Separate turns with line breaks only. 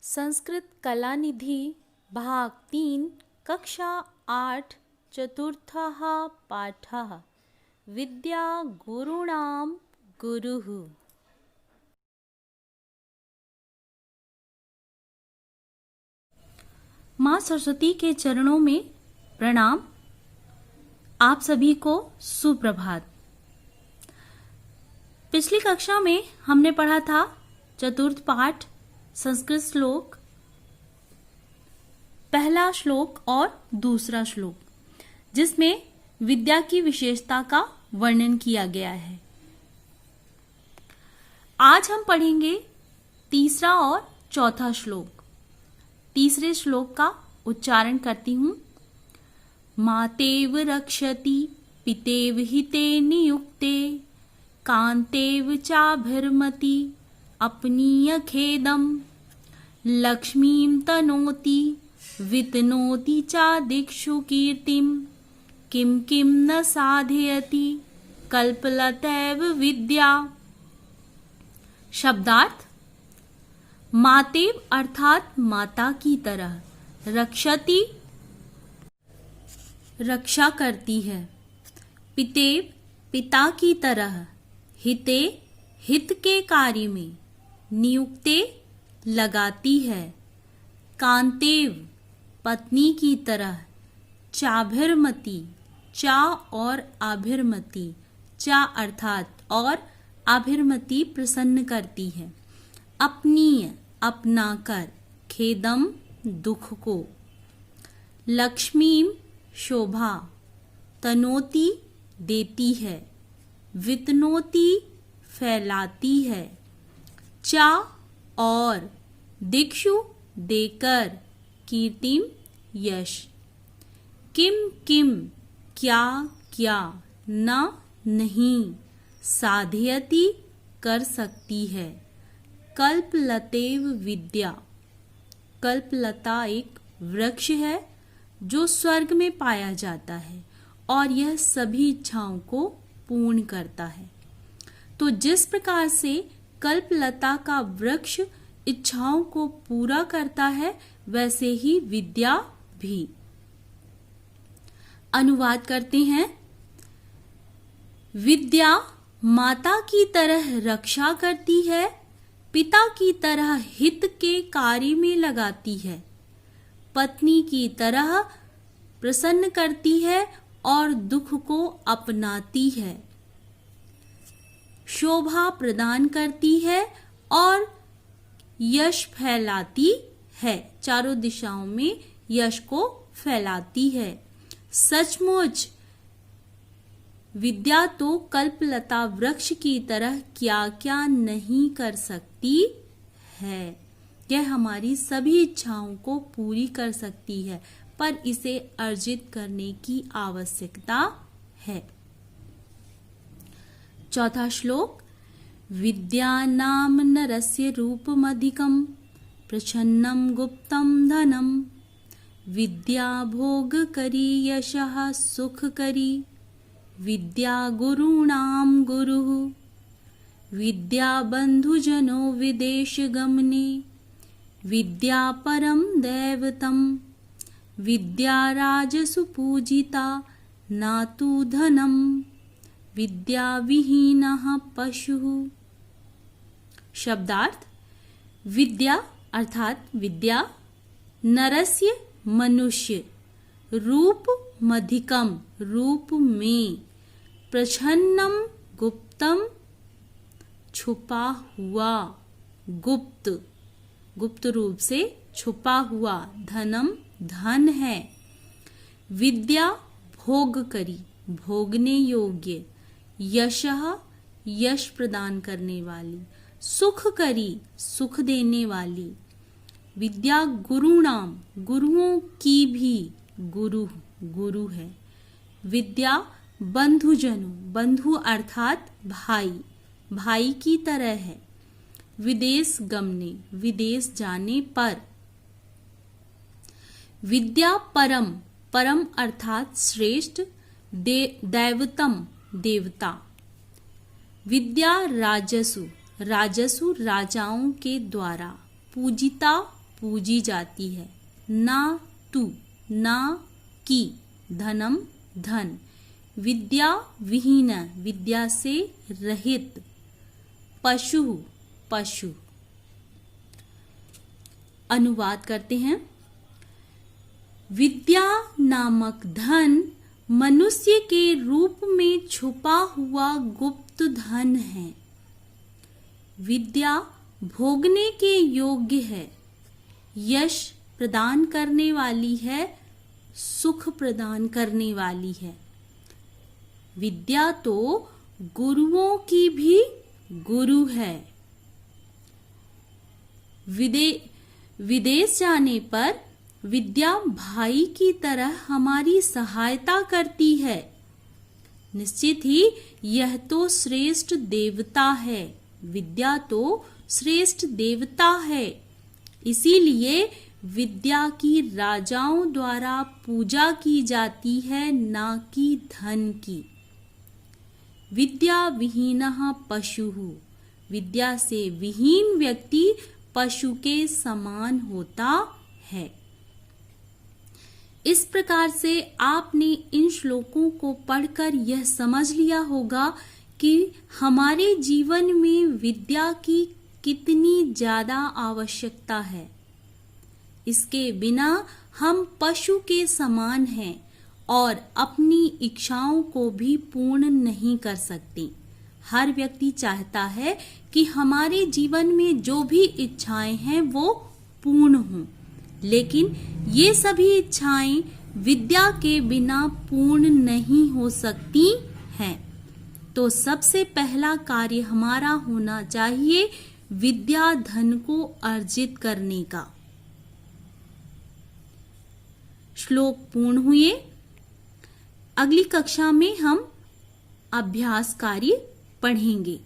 संस्कृत कलानिधि भाग 3 कक्षा 8 चतुर्थः पाठः विद्या गुरुणां गुरुः। माँ सरस्वती के चरणों में प्रणाम। आप सभी को सुप्रभात। पिछली कक्षा में हमने पढ़ा था चतुर्थ पाठ संस्कृत श्लोक, पहला श्लोक और दूसरा श्लोक, जिसमें विद्या की विशेषता का वर्णन किया गया है। आज हम पढ़ेंगे तीसरा और चौथा श्लोक। तीसरे श्लोक का उच्चारण करती हूं। मातेव रक्षति पितेव हिते नियुक्ते कांतेव चाभिर्मति अपनीय खेदम लक्ष्मीं तनोति वितनोति चा दिक्षु कीर्तिम किम किम न साधयति कल्पलतैव विद्या। शब्दार्थ: मातेव अर्थात माता की तरह, रक्षति रक्षा करती है, पितेव पिता की तरह, हिते हित के कार्य में, नियुक्ते लगाती है, कांतेव पत्नी की तरह, चाभिर्मति चा और आभिर्मति, चा अर्थात और आभिर्मति प्रसन्न करती है, अपनीय अपना कर, खेदम दुख को, लक्ष्मीम शोभा, तनोति देती है, वितनोति फैलाती है, चा और, दिक्षु देकर, कीर्तिम यश, किम किम क्या क्या, न नहीं, साधयति कर सकती है, कल्पलतेव विद्या। कल्पलता एक वृक्ष है जो स्वर्ग में पाया जाता है और यह सभी इच्छाओं को पूर्ण करता है। तो जिस प्रकार से कल्पलता का वृक्ष इच्छाओं को पूरा करता है, वैसे ही विद्या भी। अनुवाद करते हैं। विद्या माता की तरह रक्षा करती है, पिता की तरह हित के कार्य में लगाती है, पत्नी की तरह प्रसन्न करती है और दुख को अपनाती है, शोभा प्रदान करती है और यश फैलाती है, चारों दिशाओं में यश को फैलाती है। सचमुच विद्या तो कल्पलता वृक्ष की तरह क्या क्या नहीं कर सकती है। यह हमारी सभी इच्छाओं को पूरी कर सकती है, पर इसे अर्जित करने की आवश्यकता है। चौथा श्लोक। विद्या नाम नरस्य रूपमधिकं प्रच्छन्नं गुप्तं धनं विद्या भोगकरी यशः सुखकरी विद्या गुरूणां गुरुः विद्या बन्धुजनो विदेशगमने विद्या परं दैवतं विद्या राजसु पूजिता नातु धनं विद्या विहीनः पशुः। शब्दार्थ: विद्या अर्थात विद्या, नरस्य मनुष्य, रूप मधिकम रूप में, प्रच्छन्नम गुप्तम छुपा हुआ, गुप्त गुप्त रूप से छुपा हुआ, धनम धन है, विद्या भोग करी भोगने योग्य, यशः यश प्रदान करने वाली, सुख करी सुख देने वाली, विद्या गुरुणाम गुरुओं की भी गुरु गुरु है, विद्या बंधुजनों बंधु अर्थात भाई भाई की तरह है, विदेश गमने विदेश जाने पर, विद्या परम परम अर्थात श्रेष्ठ, दैवतम देवता, विद्या राजसु राजसु राजाओं के द्वारा, पूजिता पूजी जाती है। ना तू, ना की, धनम धन। विद्या विहीन, विद्या से रहित। पशु, पशु। अनुवाद करते हैं। विद्या नामक धन मनुष्य के रूप में छुपा हुआ गुप्त धन है। विद्या भोगने के योग्य है, यश प्रदान करने वाली है, सुख प्रदान करने वाली है। विद्या तो गुरुओं की भी गुरु है। विदेश जाने पर विद्या भाई की तरह हमारी सहायता करती है। निश्चित ही यह तो श्रेष्ठ देवता है। विद्या तो श्रेष्ठ देवता है। इसीलिए विद्या की राजाओं द्वारा पूजा की जाती है, ना कि धन की। विद्या विहीनः पशुः, विद्या से विहीन व्यक्ति पशु के समान होता है। इस प्रकार से आपने इन श्लोकों को पढ़कर यह समझ लिया होगा कि हमारे जीवन में विद्या की कितनी ज्यादा आवश्यकता है। इसके बिना हम पशु के समान हैं और अपनी इच्छाओं को भी पूर्ण नहीं कर सकते। हर व्यक्ति चाहता है कि हमारे जीवन में जो भी इच्छाएं हैं वो पूर्ण हों, लेकिन ये सभी इच्छाएं विद्या के बिना पूर्ण नहीं हो सकती हैं। तो सबसे पहला कार्य हमारा होना चाहिए विद्या धन को अर्जित करने का। श्लोक पूर्ण हुए। अगली कक्षा में हम अभ्यास कार्य पढ़ेंगे।